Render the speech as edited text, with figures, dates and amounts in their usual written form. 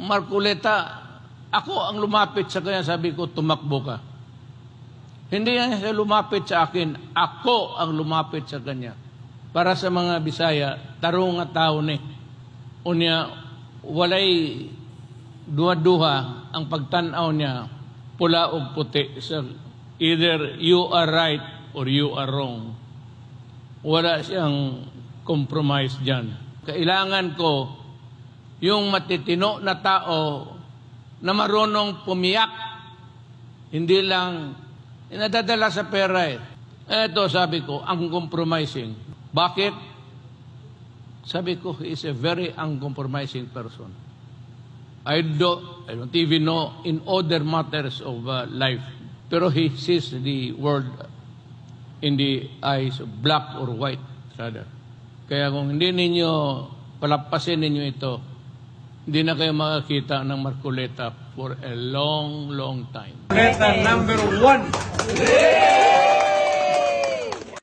Marcoleta, ako ang lumapit sa kanya, sabi ko, tumakbo ka. Hindi niya lumapit sa akin, ako ang lumapit sa kanya. Para sa mga Bisaya, tarong nga tao ni. Unya, walay duha-duha ang pagtanaw niya, pula o puti. So, either you are right or you are wrong. Wala siyang compromise dyan. Kailangan ko yung matitino na tao na marunong pumiyak. Hindi lang inadadala sa pera eh. Eto, sabi ko, ang compromising. Bakit? Sabi ko, he is a very uncompromising person. I don't even know in other matters of life. Pero he sees the world in the eyes of black or white, rather. Kaya kung hindi ninyo palapasin ninyo ito, hindi na kayo makakita ng Marcoleta for a long, long time. Marcoleta #1.